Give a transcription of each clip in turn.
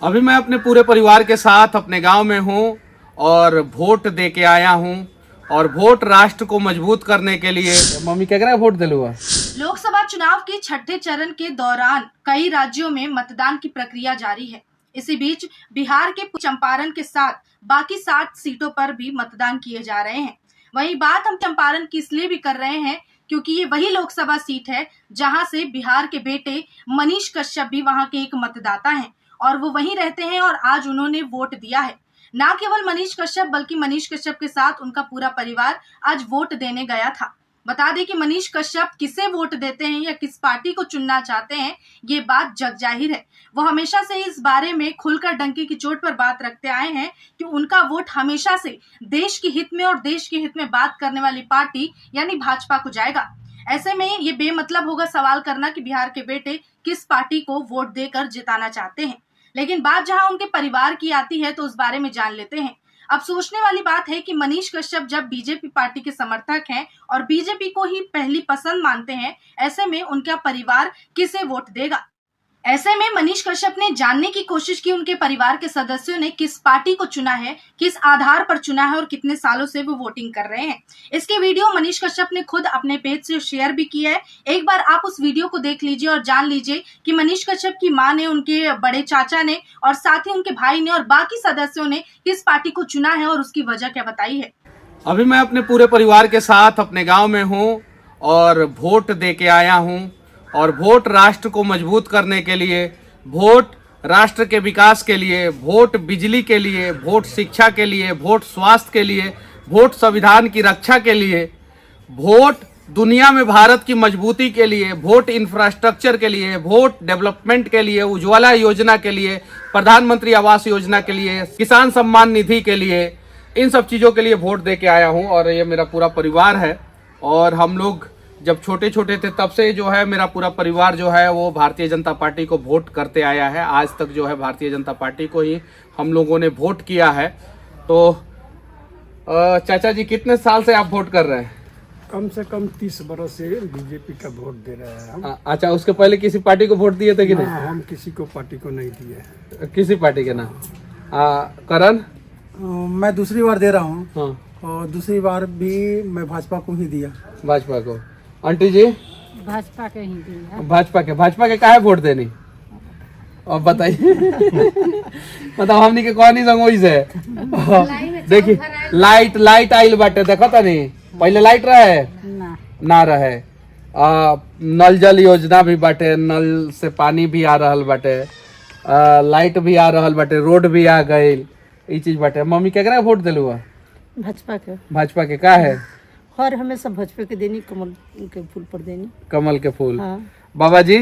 अभी मैं अपने पूरे परिवार के साथ अपने गांव में हूं और वोट दे के आया हूं और वोट राष्ट्र को मजबूत करने के लिए। मम्मी क्या कह वोट दिलवा। लोकसभा चुनाव के छठे चरण के दौरान कई राज्यों में मतदान की प्रक्रिया जारी है। इसी बीच बिहार के चंपारण के साथ बाकी 60 सीटों पर भी मतदान किए जा रहे हैं। वहीं बात हम चंपारण की इसलिए भी कर रहे हैं क्योंकि ये वही लोकसभा सीट है जहां से बिहार के बेटे मनीष कश्यप भी वहां के एक मतदाता हैं और वो वहीं रहते हैं और आज उन्होंने वोट दिया है। न केवल मनीष कश्यप बल्कि मनीष कश्यप के साथ उनका पूरा परिवार आज वोट देने गया था। बता दें कि मनीष कश्यप किसे वोट देते हैं या किस पार्टी को चुनना चाहते हैं, ये बात जग जाहिर है। वो हमेशा से इस बारे में खुलकर डंके की चोट पर बात रखते आए हैं कि उनका वोट हमेशा से देश के हित में और देश के हित में बात करने वाली पार्टी यानी भाजपा को जाएगा। ऐसे में ये बेमतलब होगा सवाल करना कि बिहार के बेटे किस पार्टी को वोट देकर जिताना चाहते हैं, लेकिन बात जहां उनके परिवार की आती है तो उस बारे में जान लेते हैं। अब सोचने वाली बात है कि मनीष कश्यप जब बीजेपी पार्टी के समर्थक हैं और बीजेपी को ही पहली पसंद मानते हैं, ऐसे में उनका परिवार किसे वोट देगा। ऐसे में मनीष कश्यप ने जानने की कोशिश की उनके परिवार के सदस्यों ने किस पार्टी को चुना है, किस आधार पर चुना है और कितने सालों से वो वोटिंग कर रहे हैं। इसके वीडियो मनीष कश्यप ने खुद अपने पेज से शेयर भी किया है। एक बार आप उस वीडियो को देख लीजिए और जान लीजिए कि मनीष कश्यप की मां ने, उनके बड़े चाचा ने और साथ ही उनके भाई ने और बाकी सदस्यों ने किस पार्टी को चुना है और उसकी वजह क्या बताई है। अभी मैं अपने पूरे परिवार के साथ अपने गाँव में हूँ और वोट दे के आया हूँ और वोट राष्ट्र को मजबूत करने के लिए, वोट राष्ट्र के विकास के लिए, वोट बिजली के लिए, वोट शिक्षा के लिए, वोट स्वास्थ्य के लिए, वोट संविधान की रक्षा के लिए, वोट दुनिया में भारत की मजबूती के लिए, वोट इंफ्रास्ट्रक्चर के लिए, वोट डेवलपमेंट के लिए, उज्ज्वला योजना के लिए, प्रधानमंत्री आवास योजना के लिए, किसान सम्मान निधि के लिए, इन सब चीज़ों के लिए वोट दे के आया हूँ। और ये मेरा पूरा परिवार है और हम लोग जब छोटे छोटे थे तब से जो है मेरा पूरा परिवार जो है वो भारतीय जनता पार्टी को वोट करते आया है। आज तक जो है भारतीय जनता पार्टी को ही हम लोगों ने वोट किया है। तो चाचा जी कितने साल से आप वोट कर रहे हैं? कम से कम 30 बरस से बीजेपी का वोट दे रहे हैं हम। अच्छा, उसके पहले किसी पार्टी को वोट दिए थे कि नहीं? हम किसी को पार्टी को नहीं दिए। किसी पार्टी के ना? करण? मैं दूसरी बार दे रहा हूँ। हाँ। और दूसरी बार भी मैं भाजपा को ही दिया। भाजपा को। आंटी जी? भाजपा के ही दिया। भाजपा के काहे वोट देनी? अब बताइए। मतलब हमनी के कौन ही संगोई से देखिए लाइट आइल बाटे, देखो ता नहीं पहले लाइट रहे ना रहे। नल जल योजना भी बाटे, नल से पानी भी आ रहल बाटे, लाइट भी आ रहल बाटे, रोड भी आ गई, ये चीज बाटे। मम्मी क्या करे वोट दिलू? भाजपा के का है? और हमेशा भाजपा के देनी, कमल के फूल पर देनी। कमल के फूल। हाँ। बाबा जी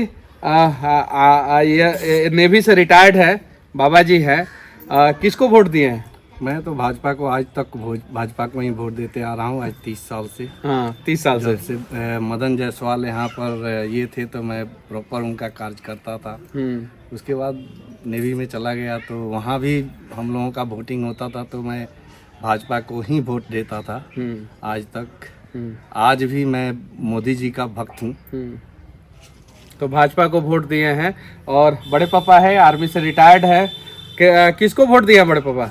ये नेवी से रिटायर्ड है, बाबा जी है, किसको वोट दिए हैं? मैं तो भाजपा को आज तक भाजपा को ही वोट देते आ रहा हूँ, आज 30 साल से। हाँ, 30 साल से मदन जायसवाल यहाँ पर ये थे तो मैं प्रॉपर उनका कार्य करता था। उसके बाद नेवी में चला गया तो वहाँ भी हम लोगों का वोटिंग होता था तो मैं भाजपा को ही वोट देता था आज तक। आज भी मैं मोदी जी का भक्त हूँ। तो भाजपा को वोट दिए हैं। और बड़े पापा है, आर्मी से रिटायर्ड है, किसको वोट दिया बड़े पापा?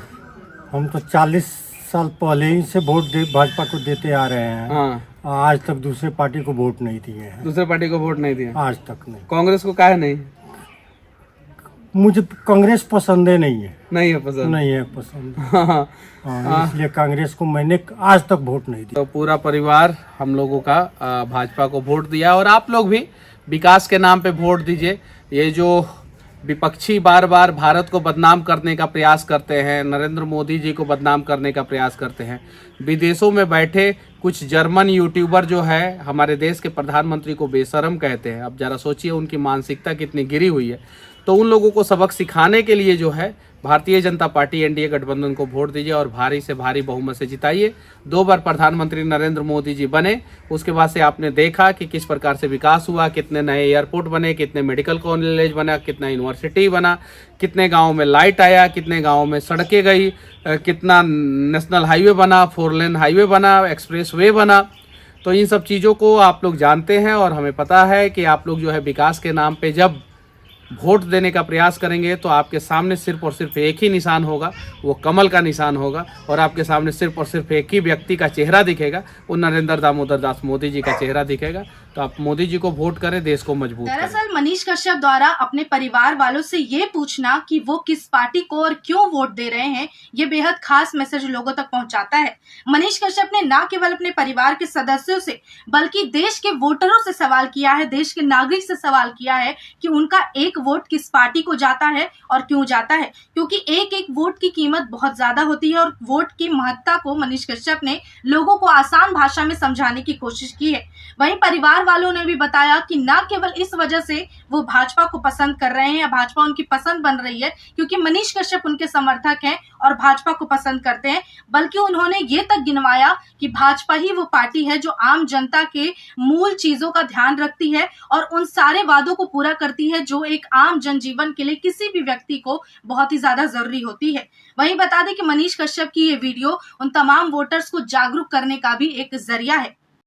हम तो 40 साल पहले ही से वोट भाजपा को देते आ रहे हैं। हाँ। आज तक दूसरे पार्टी को वोट नहीं दिए हैं। दूसरे पार्टी को वोट नहीं दिए आज तक नहीं। कांग्रेस को काहे नहीं? मुझे कांग्रेस पसंद नहीं है। नहीं है पसंद? नहीं है पसंद। हाँ। इसलिए कांग्रेस को मैंने आज तक वोट नहीं दिया। तो पूरा परिवार हम लोगों का भाजपा को वोट दिया और आप लोग भी विकास के नाम पे वोट दीजिए। ये जो विपक्षी बार बार भारत को बदनाम करने का प्रयास करते हैं, नरेंद्र मोदी जी को बदनाम करने का प्रयास करते हैं, विदेशों में बैठे कुछ जर्मन यूट्यूबर जो है हमारे देश के प्रधानमंत्री को बेशरम कहते हैं। अब जरा सोचिए उनकी मानसिकता कितनी गिरी हुई है। तो उन लोगों को सबक सिखाने के लिए जो है भारतीय जनता पार्टी एनडीए गठबंधन को वोट दीजिए और भारी से भारी बहुमत से जिताइए। 2 बार प्रधानमंत्री नरेंद्र मोदी जी बने, उसके बाद से आपने देखा कि किस प्रकार से विकास हुआ, कितने नए एयरपोर्ट बने, कितने मेडिकल कॉलेज बना, कितना यूनिवर्सिटी बना, कितने गाँव में लाइट आया, कितने गाँव में सड़कें गई, कितना नेशनल हाईवे बना, 4 लेन हाईवे बना, एक्सप्रेस वे बना। तो इन सब चीज़ों को आप लोग जानते हैं और हमें पता है कि आप लोग जो है विकास के नाम पे जब वोट देने का प्रयास करेंगे तो आपके सामने सिर्फ और सिर्फ एक ही निशान होगा, वो कमल का निशान होगा। और आपके सामने सिर्फ और सिर्फ एक ही व्यक्ति का चेहरा दिखेगा, वो नरेंद्र दामोदर दास मोदी जी का चेहरा दिखेगा। तो आप मोदी जी को वोट करें, देश को मजबूत करें। दरअसल मनीष कश्यप द्वारा अपने परिवार वालों से ये पूछना कि वो किस पार्टी को और क्यों वोट दे रहे हैं, ये बेहद खास मैसेज लोगों तक पहुंचाता है। मनीष कश्यप ने न केवल अपने परिवार के सदस्यों से बल्कि देश के वोटरों से सवाल किया है, देश के नागरिक से सवाल किया है कि उनका एक वोट किस पार्टी को जाता है और क्यों जाता है, क्योंकि एक एक वोट की कीमत बहुत ज्यादा होती है। और वोट की महत्ता को मनीष कश्यप ने लोगों को आसान भाषा में समझाने की कोशिश की है। वहीं परिवार वालों ने भी बताया कि न केवल इस वजह से वो भाजपा को पसंद कर रहे हैं या भाजपा उनकी पसंद बन रही है क्योंकि मनीष कश्यप उनके समर्थक हैं और भाजपा को पसंद करते हैं, बल्कि उन्होंने ये तक गिनवाया कि भाजपा ही वो पार्टी है जो आम जनता के मूल चीजों का ध्यान रखती है और उन सारे वादों को पूरा करती है जो एक आम जनजीवन के लिए किसी भी व्यक्ति को बहुत ही ज्यादा जरूरी होती है। वहीं बता दें कि मनीष कश्यप की ये वीडियो उन तमाम वोटर्स को जागरूक करने का भी एक जरिया है।